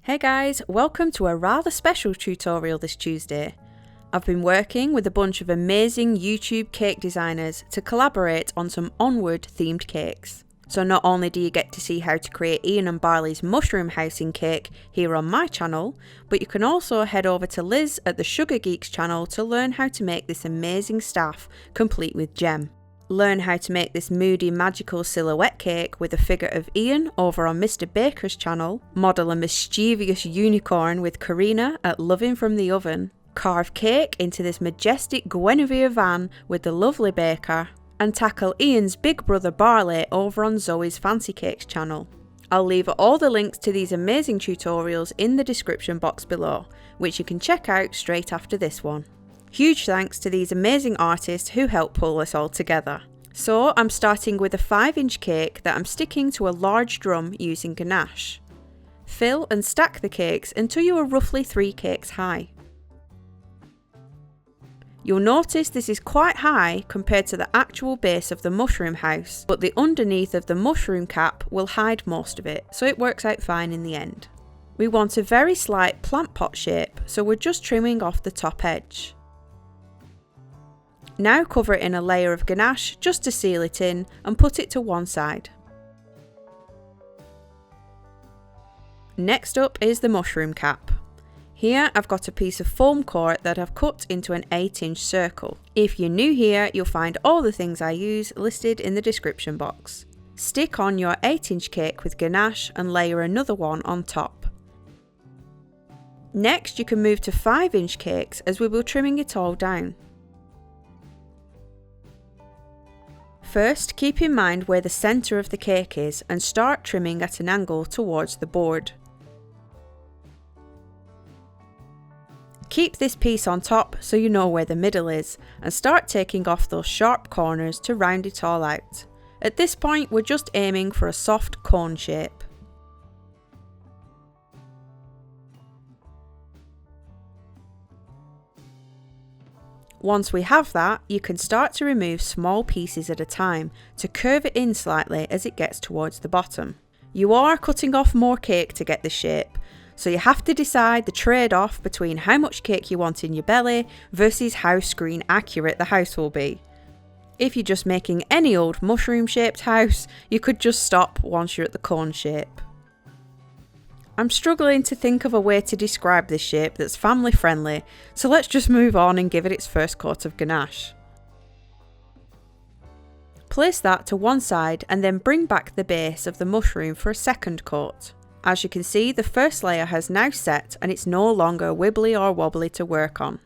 Hey guys, welcome to a rather special tutorial this Tuesday. I've been working with a bunch of amazing YouTube cake designers to collaborate on some Onward themed cakes. So not only do you get to see how to create Ian and Barley's mushroom housing cake here on my channel, but you can also head over to Liz at the Sugar Geeks channel to learn how to make this amazing staff complete with gem. Learn how to make this moody magical silhouette cake with a figure of Ian over on Mr. Baker's channel, model a mischievous unicorn with Karina at Loving from the Oven, carve cake into this majestic Guinevere van with the lovely baker, and tackle Ian's big brother Barley over on Zoe's Fancy Cakes channel. I'll leave all the links to these amazing tutorials in the description box below, which you can check out straight after this one. Huge thanks to these amazing artists who helped pull this all together. So I'm starting with a 5-inch cake that I'm sticking to a large drum using ganache. Fill and stack the cakes until you are roughly 3 cakes high. You'll notice this is quite high compared to the actual base of the mushroom house, but the underneath of the mushroom cap will hide most of it, so it works out fine in the end. We want a very slight plant pot shape, so we're just trimming off the top edge. Now cover it in a layer of ganache just to seal it in and put it to one side. Next up is the mushroom cap. Here I've got a piece of foam core that I've cut into an 8-inch circle. If you're new here, you'll find all the things I use listed in the description box. Stick on your 8-inch cake with ganache and layer another one on top. Next you can move to 5-inch cakes as we will trimming it all down. First, keep in mind where the centre of the cake is and start trimming at an angle towards the board. Keep this piece on top so you know where the middle is and start taking off those sharp corners to round it all out. At this point, we're just aiming for a soft cone shape. Once we have that, you can start to remove small pieces at a time to curve it in slightly as it gets towards the bottom. You are cutting off more cake to get the shape, so you have to decide the trade-off between how much cake you want in your belly versus how screen accurate the house will be. If you're just making any old mushroom shaped house, you could just stop once you're at the cone shape. I'm struggling to think of a way to describe this shape that's family friendly, so let's just move on and give it its first coat of ganache. Place that to one side and then bring back the base of the mushroom for a second coat. As you can see, the first layer has now set and it's no longer wibbly or wobbly to work on.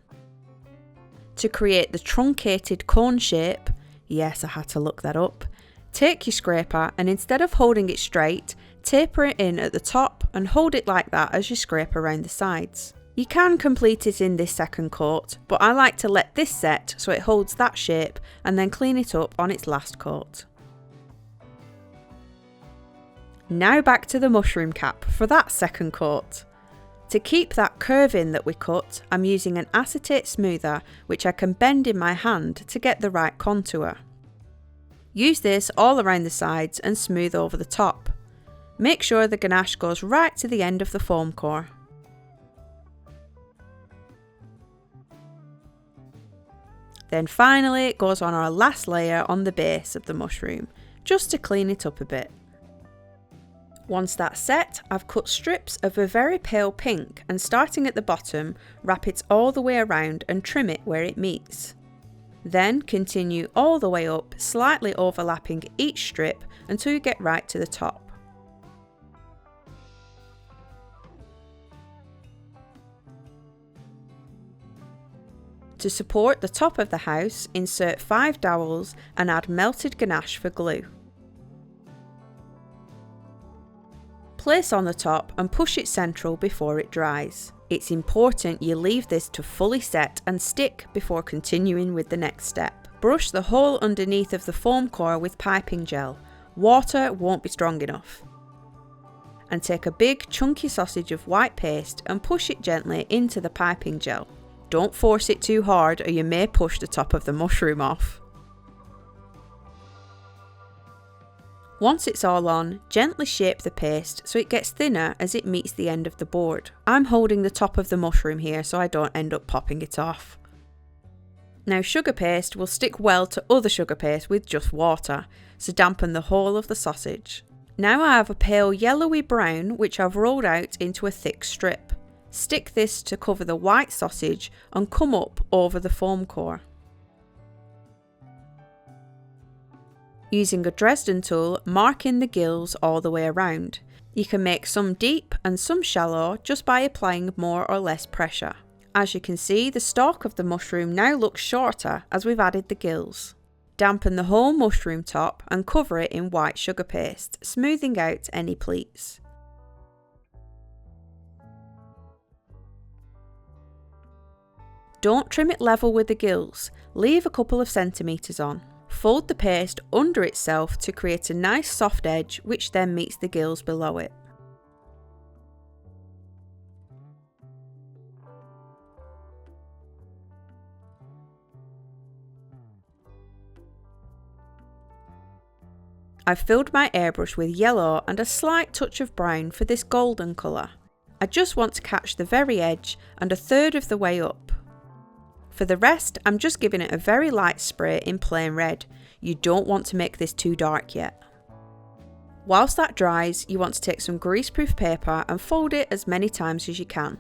To create the truncated cone shape, yes, I had to look that up, take your scraper and instead of holding it straight, taper it in at the top and hold it like that as you scrape around the sides. You can complete it in this second coat, but I like to let this set so it holds that shape and then clean it up on its last coat. Now back to the mushroom cap for that second coat. To keep that curve in that we cut, I'm using an acetate smoother which I can bend in my hand to get the right contour. Use this all around the sides and smooth over the top. Make sure the ganache goes right to the end of the foam core. Then finally it goes on our last layer on the base of the mushroom, just to clean it up a bit. Once that's set, I've cut strips of a very pale pink and starting at the bottom, wrap it all the way around and trim it where it meets. Then continue all the way up, slightly overlapping each strip until you get right to the top. To support the top of the house, insert 5 dowels and add melted ganache for glue. Place on the top and push it central before it dries. It's important you leave this to fully set and stick before continuing with the next step. Brush the hole underneath of the foam core with piping gel. Water won't be strong enough. And take a big chunky sausage of white paste and push it gently into the piping gel. Don't force it too hard or you may push the top of the mushroom off. Once it's all on, gently shape the paste so it gets thinner as it meets the end of the board. I'm holding the top of the mushroom here so I don't end up popping it off. Now sugar paste will stick well to other sugar paste with just water, so dampen the whole of the sausage. Now I have a pale yellowy brown which I've rolled out into a thick strip. Stick this to cover the white sausage and come up over the foam core. Using a Dresden tool, mark in the gills all the way around. You can make some deep and some shallow just by applying more or less pressure. As you can see, the stalk of the mushroom now looks shorter as we've added the gills. Dampen the whole mushroom top and cover it in white sugar paste, smoothing out any pleats. Don't trim it level with the gills, leave a couple of centimetres on. Fold the paste under itself to create a nice soft edge which then meets the gills below it. I've filled my airbrush with yellow and a slight touch of brown for this golden colour. I just want to catch the very edge and a third of the way up. For the rest, I'm just giving it a very light spray in plain red. You don't want to make this too dark yet. Whilst that dries, you want to take some greaseproof paper and fold it as many times as you can.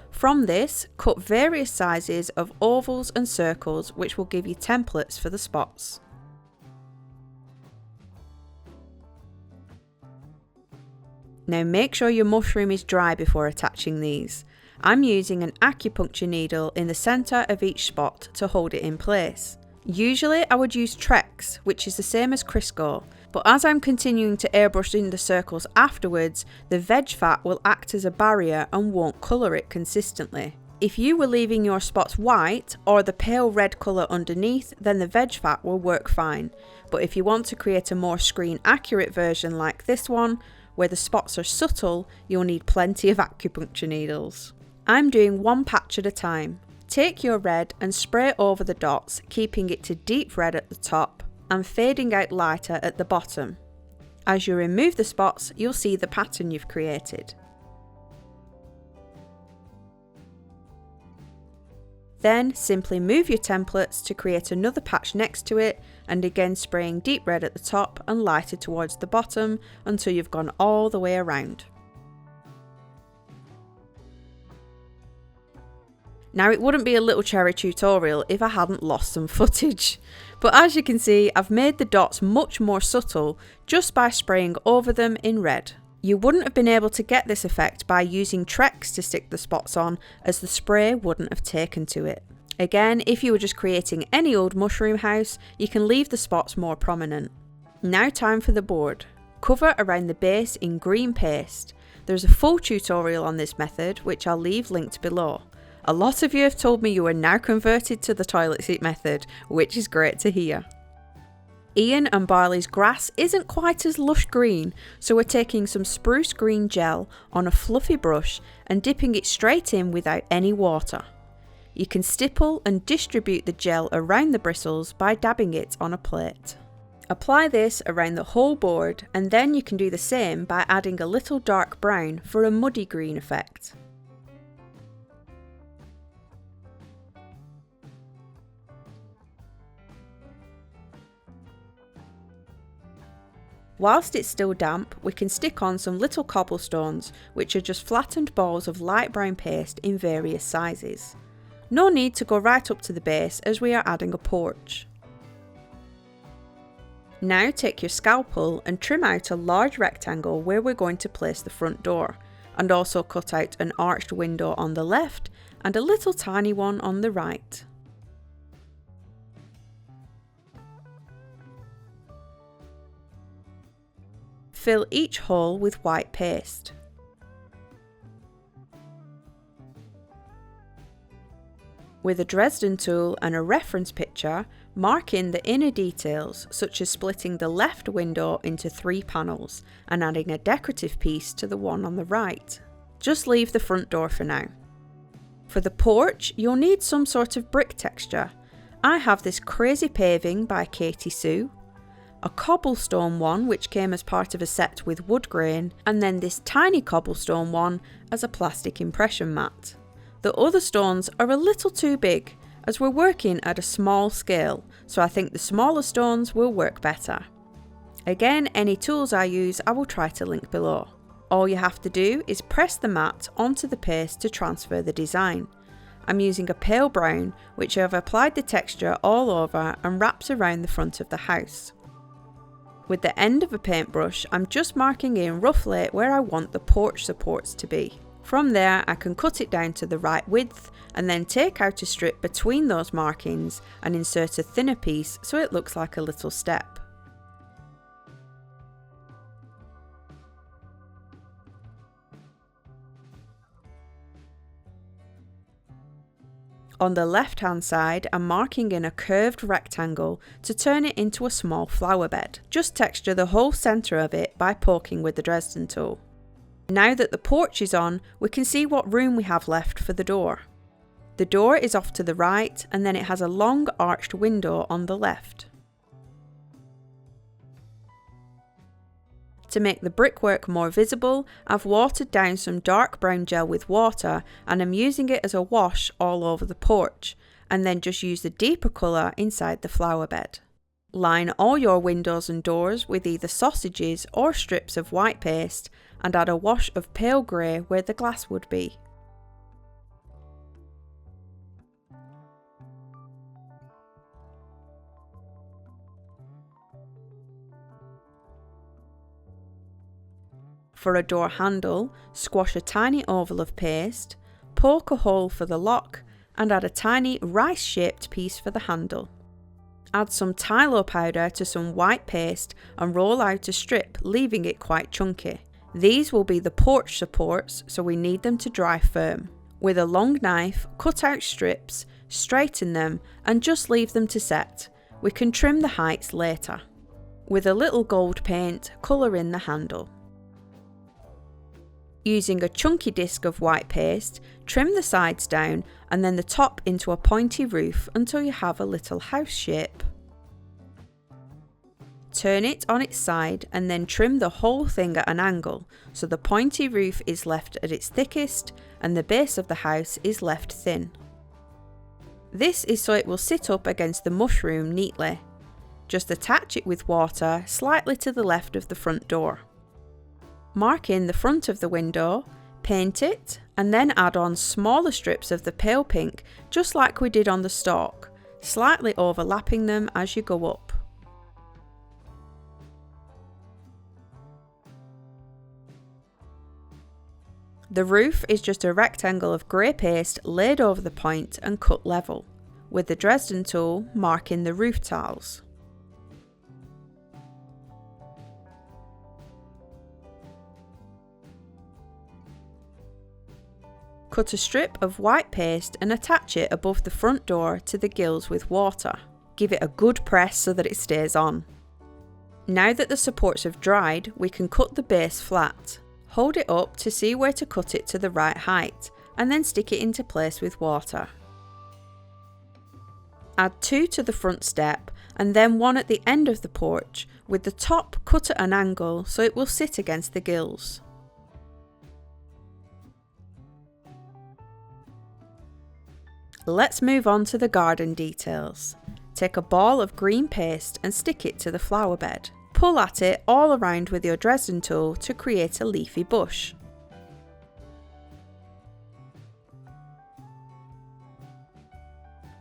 From this, cut various sizes of ovals and circles which will give you templates for the spots. Now make sure your mushroom is dry before attaching these. I'm using an acupuncture needle in the centre of each spot to hold it in place. Usually I would use Trex, which is the same as Crisco, but as I'm continuing to airbrush in the circles afterwards, the veg fat will act as a barrier and won't colour it consistently. If you were leaving your spots white or the pale red colour underneath, then the veg fat will work fine. But if you want to create a more screen accurate version like this one, where the spots are subtle, you'll need plenty of acupuncture needles. I'm doing one patch at a time. Take your red and spray over the dots, keeping it to deep red at the top and fading out lighter at the bottom. As you remove the spots, you'll see the pattern you've created. Then simply move your templates to create another patch next to it, and again spraying deep red at the top and lighter towards the bottom until you've gone all the way around. Now it wouldn't be a little cherry tutorial if I hadn't lost some footage, but as you can see I've made the dots much more subtle just by spraying over them in red. You wouldn't have been able to get this effect by using Trex to stick the spots on, as the spray wouldn't have taken to it. Again, if you were just creating any old mushroom house, you can leave the spots more prominent. Now time for the board. Cover around the base in green paste. There's a full tutorial on this method which I'll leave linked below. A lot of you have told me you are now converted to the toilet seat method, which is great to hear. Ian and Barley's grass isn't quite as lush green, so we're taking some spruce green gel on a fluffy brush and dipping it straight in without any water. You can stipple and distribute the gel around the bristles by dabbing it on a plate. Apply this around the whole board, and then you can do the same by adding a little dark brown for a muddy green effect. Whilst it's still damp, we can stick on some little cobblestones, which are just flattened balls of light brown paste in various sizes. No need to go right up to the base as we are adding a porch. Now take your scalpel and trim out a large rectangle where we're going to place the front door, and also cut out an arched window on the left and a little tiny one on the right. Fill each hole with white paste. With a Dresden tool and a reference picture, mark in the inner details, such as splitting the left window into 3 panels and adding a decorative piece to the one on the right. Just leave the front door for now. For the porch, you'll need some sort of brick texture. I have this Crazy Paving by Katie Sue. a cobblestone one which came as part of a set with wood grain, and then this tiny cobblestone one as a plastic impression mat. The other stones are a little too big as we're working at a small scale, so I think the smaller stones will work better. Again, any tools I use I will try to link below. All you have to do is press the mat onto the paste to transfer the design. I'm using a pale brown which I've applied the texture all over and wraps around the front of the house. With the end of a paintbrush, I'm just marking in roughly where I want the porch supports to be. From there, I can cut it down to the right width and then take out a strip between those markings and insert a thinner piece so it looks like a little step. On the left hand side, I'm marking in a curved rectangle to turn it into a small flower bed. Just texture the whole centre of it by poking with the Dresden tool. Now that the porch is on, we can see what room we have left for the door. The door is off to the right and then it has a long arched window on the left. To make the brickwork more visible, I've watered down some dark brown gel with water and I'm using it as a wash all over the porch, and then just use the deeper colour inside the flower bed. Line all your windows and doors with either sausages or strips of white paste and add a wash of pale grey where the glass would be. For a door handle, squash a tiny oval of paste, poke a hole for the lock and add a tiny rice-shaped piece for the handle. Add some Tylo powder to some white paste and roll out a strip, leaving it quite chunky. These will be the porch supports, so we need them to dry firm. With a long knife, cut out strips, straighten them and just leave them to set. We can trim the heights later. With a little gold paint, colour in the handle. Using a chunky disc of white paste, trim the sides down and then the top into a pointy roof until you have a little house shape. Turn it on its side and then trim the whole thing at an angle so the pointy roof is left at its thickest and the base of the house is left thin. This is so it will sit up against the mushroom neatly. Just attach it with water slightly to the left of the front door. Mark in the front of the window, paint it, and then add on smaller strips of the pale pink just like we did on the stalk, slightly overlapping them as you go up. The roof is just a rectangle of grey paste laid over the point and cut level. With the Dresden tool, mark in the roof tiles. Cut a strip of white paste and attach it above the front door to the gills with water. Give it a good press so that it stays on. Now that the supports have dried, we can cut the base flat. Hold it up to see where to cut it to the right height, and then stick it into place with water. Add 2 to the front step, and then 1 at the end of the porch, with the top cut at an angle so it will sit against the gills. Let's move on to the garden details. Take a ball of green paste and stick it to the flower bed. Pull at it all around with your Dresden tool to create a leafy bush.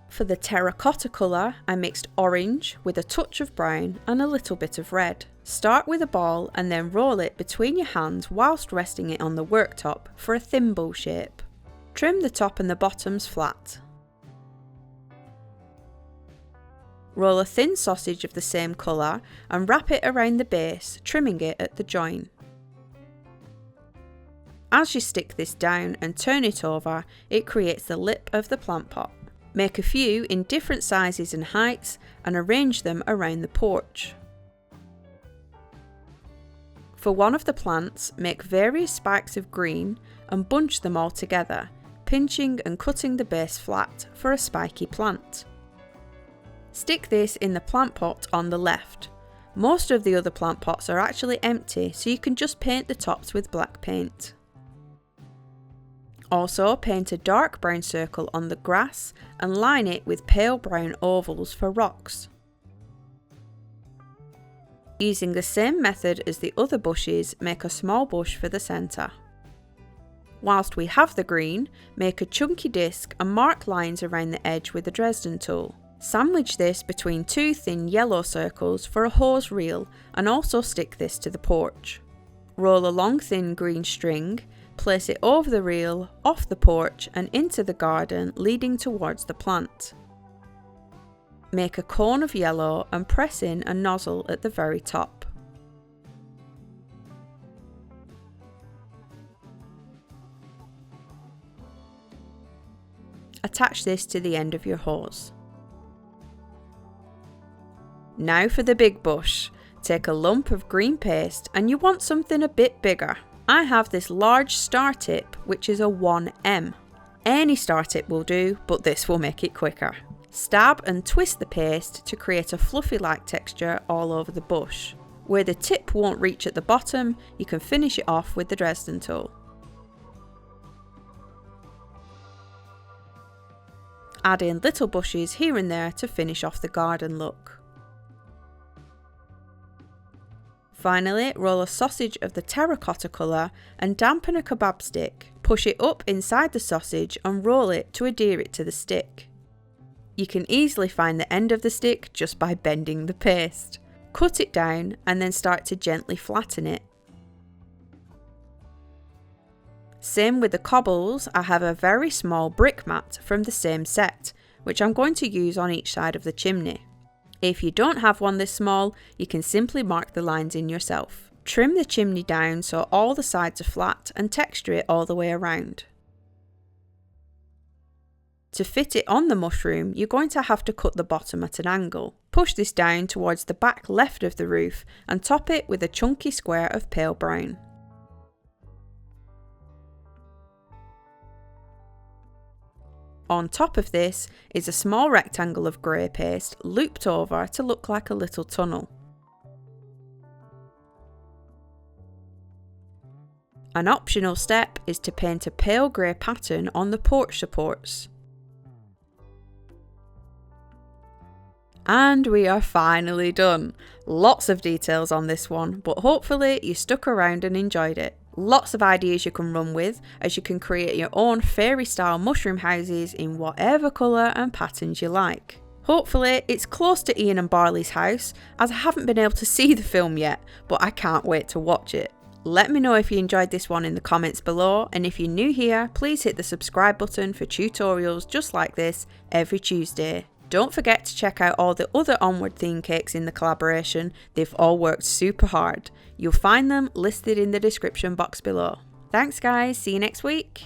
For the terracotta colour, I mixed orange with a touch of brown and a little bit of red. Start with a ball and then roll it between your hands whilst resting it on the worktop for a thimble shape. Trim the top and the bottoms flat. Roll a thin sausage of the same colour and wrap it around the base, trimming it at the join. As you stick this down and turn it over, it creates the lip of the plant pot. Make a few in different sizes and heights and arrange them around the porch. For one of the plants, make various spikes of green and bunch them all together, pinching and cutting the base flat for a spiky plant. Stick this in the plant pot on the left. Most of the other plant pots are actually empty, so you can just paint the tops with black paint. Also, paint a dark brown circle on the grass and line it with pale brown ovals for rocks. Using the same method as the other bushes, make a small bush for the centre. Whilst we have the green, make a chunky disc and mark lines around the edge with a Dresden tool. Sandwich this between two thin yellow circles for a hose reel and also stick this to the porch. Roll a long thin green string, place it over the reel, off the porch and into the garden leading towards the plant. Make a cone of yellow and press in a nozzle at the very top. Attach this to the end of your hose. Now for the big bush. Take a lump of green paste and you want something a bit bigger. I have this large star tip which is a 1M. Any star tip will do, but this will make it quicker. Stab and twist the paste to create a fluffy-like texture all over the bush. Where the tip won't reach at the bottom, you can finish it off with the Dresden tool. Add in little bushes here and there to finish off the garden look. Finally, roll a sausage of the terracotta colour and dampen a kebab stick. Push it up inside the sausage and roll it to adhere it to the stick. You can easily find the end of the stick just by bending the paste. Cut it down and then start to gently flatten it. Same with the cobbles, I have a very small brick mat from the same set, which I'm going to use on each side of the chimney. If you don't have one this small, you can simply mark the lines in yourself. Trim the chimney down so all the sides are flat and texture it all the way around. To fit it on the mushroom, you're going to have to cut the bottom at an angle. Push this down towards the back left of the roof and top it with a chunky square of pale brown. On top of this is a small rectangle of grey paste looped over to look like a little tunnel. An optional step is to paint a pale grey pattern on the porch supports. And we are finally done. Lots of details on this one, but hopefully you stuck around and enjoyed it. Lots of ideas you can run with, as you can create your own fairy style mushroom houses in whatever colour and patterns you like. Hopefully it's close to Ian and Barley's house, as I haven't been able to see the film yet, but I can't wait to watch it. Let me know if you enjoyed this one in the comments below, and if you're new here, please hit the subscribe button for tutorials just like this every Tuesday. Don't forget to check out all the other Onward theme cakes in the collaboration, they've all worked super hard. You'll find them listed in the description box below. Thanks guys, see you next week.